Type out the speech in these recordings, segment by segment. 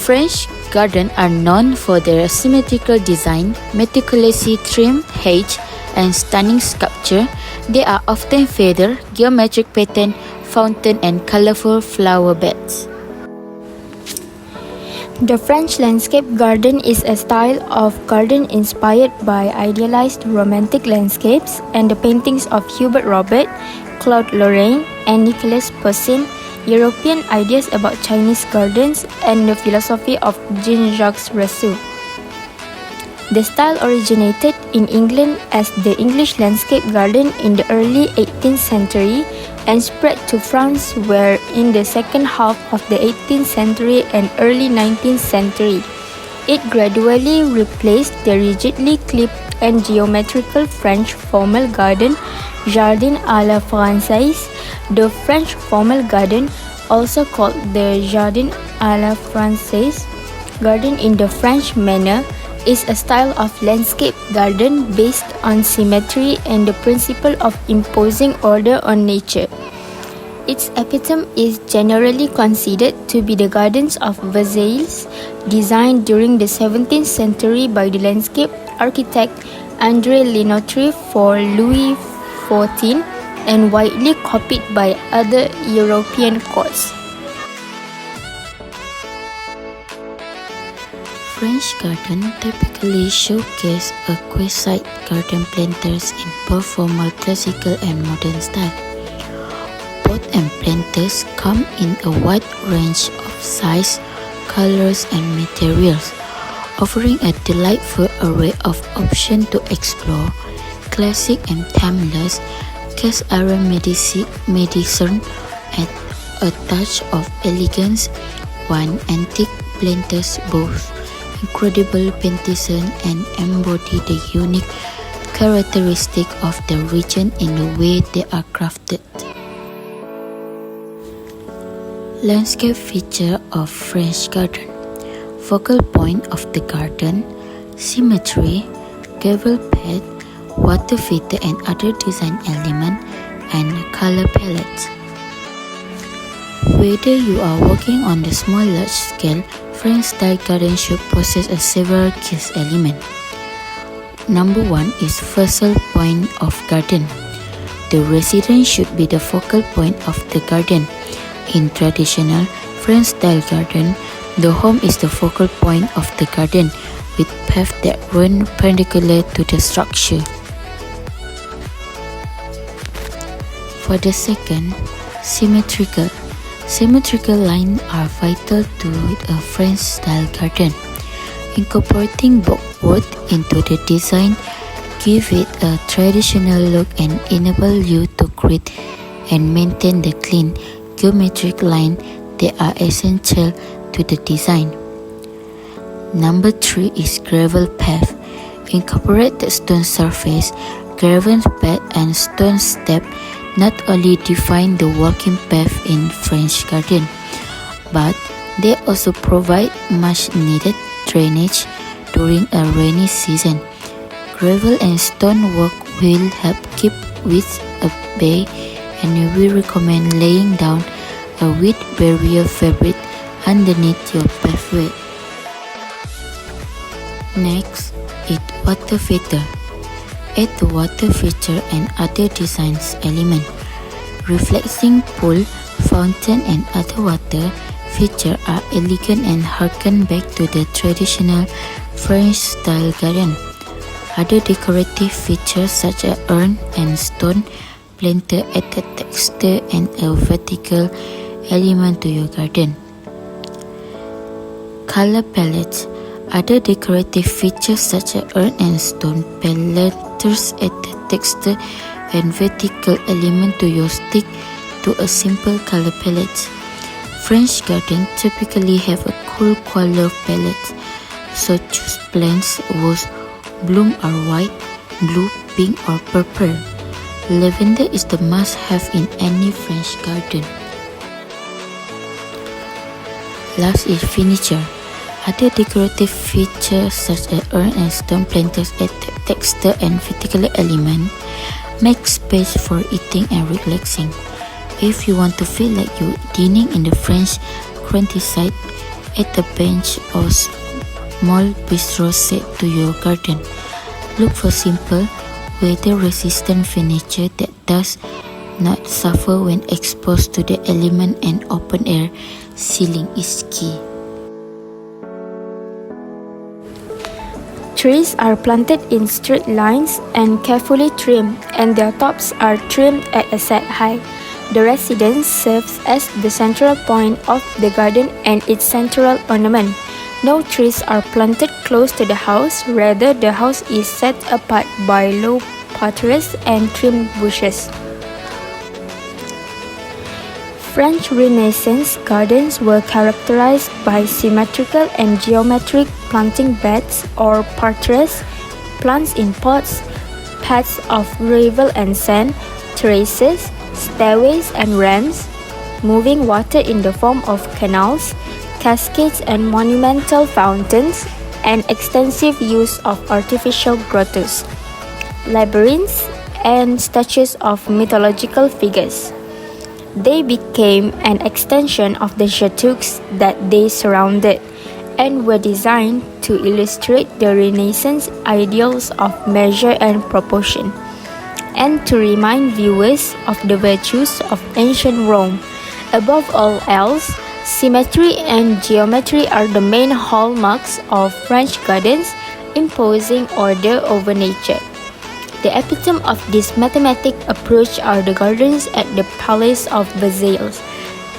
French gardens are known for their symmetrical design, meticulously trimmed hedge, and stunning sculpture. They are often feathered, geometric pattern, fountain, and colorful flower beds. The French landscape garden is a style of garden inspired by idealized romantic landscapes and the paintings of Hubert Robert, Claude Lorrain, and Nicolas Poussin, European ideas about Chinese gardens, and the philosophy of Jean-Jacques Rousseau. The style originated in England as the English landscape garden in the early 18th century and spread to France where in the second half of the 18th century and early 19th century. It gradually replaced the rigidly clipped and geometrical French formal garden, Jardin à la Française. The French formal garden, also called the Jardin à la Française, garden in the French manner, is a style of landscape garden based on symmetry and the principle of imposing order on nature. Its epitome is generally considered to be the gardens of Versailles, designed during the 17th century by the landscape architect André Lenotre for Louis XIV and widely copied by other European courts. French gardens typically showcase exquisite garden planters in both formal classical and modern style. Pots and planters come in a wide range of size, colors, and materials, offering a delightful array of options to explore. Classic and timeless, cast iron medicine add a touch of elegance, while antique planters both incredible precision and embody the unique characteristic of the region in the way they are crafted. Landscape feature of French garden. Focal point of the garden, symmetry, gravel bed, water feature and other design elements, and color palettes. Whether you are working on the small large scale, French style garden should possess several key elements. Number 1 is focal point of garden. The residence should be the focal point of the garden. In traditional French style garden, the home is the focal point of the garden, with paths that run perpendicular to the structure. For the second, symmetrical. Symmetrical lines are vital to a French style garden. Incorporating boardwork into the design give it a traditional look and enable you to create and maintain the clean, geometric lines that are essential to the design. Number 3 is gravel path. Incorporate the stone surface, gravel bed, and stone step not only define the walking path in French garden, but they also provide much needed drainage during a rainy season. Gravel and stone work will help keep weeds at bay, and we recommend laying down a weed barrier fabric underneath your pathway. Next is water feature. Add the water feature and other designs elements. Reflecting pool, fountain, and other water features are elegant and harken back to the traditional French style garden. Other decorative features such as urn and stone planter add a texture and a vertical element to your garden. Color palettes. Other decorative features such as urn and stone planters add the texture and vertical element to your stick to a simple color palette. French gardens typically have a cool color palette, so choose plants whose blooms are white, blue, pink, or purple. Lavender is the must-have in any French garden. Last is furniture. Other decorative features such as urn and stone planters add texture and vertical element, make space for eating and relaxing. If you want to feel like you're dining in the French countryside, Add a bench or small bistro set to your garden. Look for simple, weather-resistant furniture that does not suffer when exposed to the element, and open-air ceiling is key. Trees are planted in straight lines and carefully trimmed, and their tops are trimmed at a set height. The residence serves as the central point of the garden and its central ornament. No trees are planted close to the house, rather the house is set apart by low parterres and trimmed bushes. French Renaissance gardens were characterized by symmetrical and geometric planting beds or parterres, plants in pots, paths of gravel and sand, terraces, stairways and ramps, moving water in the form of canals, cascades and monumental fountains, and extensive use of artificial grottos, labyrinths, and statues of mythological figures. They became an extension of the chateaux that they surrounded, and were designed to illustrate the Renaissance ideals of measure and proportion, and to remind viewers of the virtues of ancient Rome. Above all else, symmetry and geometry are the main hallmarks of French gardens, imposing order over nature. The epitome of this mathematic approach are the gardens at the Palace of Versailles.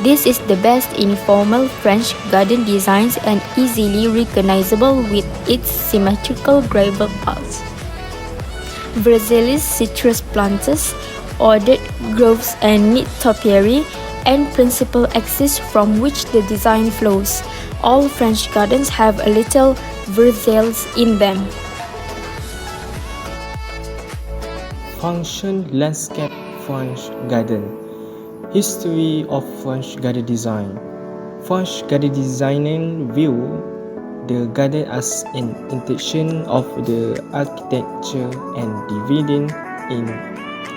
This is the best informal French garden designs and easily recognizable with its symmetrical gravel paths. Versailles citrus planters, ordered groves and neat topiary, and principal axis from which the design flows. All French gardens have a little Versailles in them. Function landscape French garden. History of French garden design. French garden design view the garden as an intention of the architecture and dividing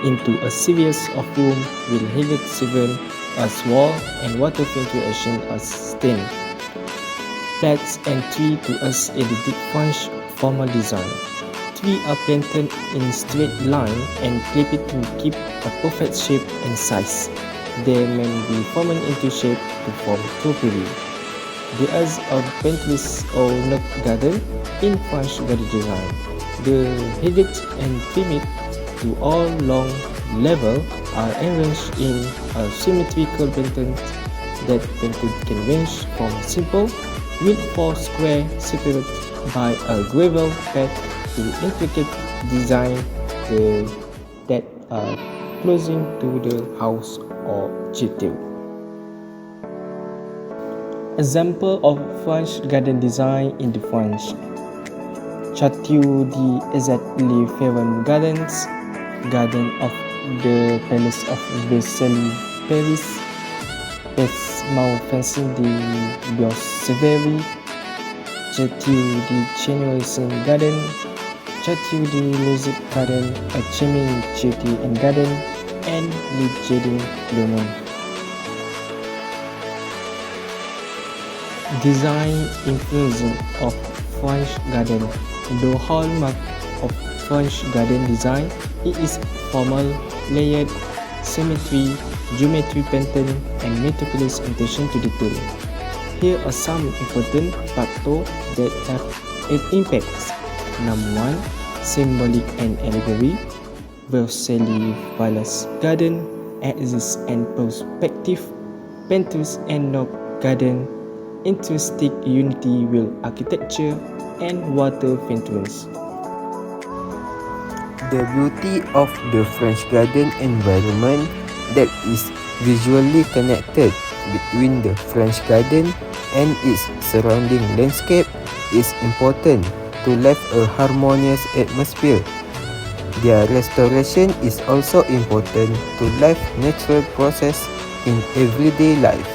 into a series of rooms with hidden servant as wall and water filtration as stain. Plants and tree to us a the French formal design. Trees are planted in straight line and clipped to keep a perfect shape and size. They may be formed into shape to form topiary. There is a paintless or nook garden in French garden design. The headed and trimmed to all long level are arranged in a symmetrical pattern. That pattern can range from simple with 4 square separated by a gravel path to intricate design that are closing to the house or chateau. Example of French garden design in the French: Château d'Azat-les Ferron Gardens, Garden of the Palace of Versailles, Paris, Pesmau Fencing de Biosphère, Château de Generation Garden, Château de Music Garden, a Chemin City and Garden, and Le Jardin Le Monde. Design influence of French garden. The hallmark of French garden design is formal, layered, symmetry, geometry pattern, and meticulous attention to detail. Here are some important factors that have an impact. Number 1, symbolic and allegory. Versailles Palace Garden exists and perspective, painters and nook garden, intrinsic unity with architecture and water fountains. The beauty of the French garden environment that is visually connected between the French garden and its surrounding landscape is important to leave a harmonious atmosphere. Their restoration is also important to live natural process in everyday life.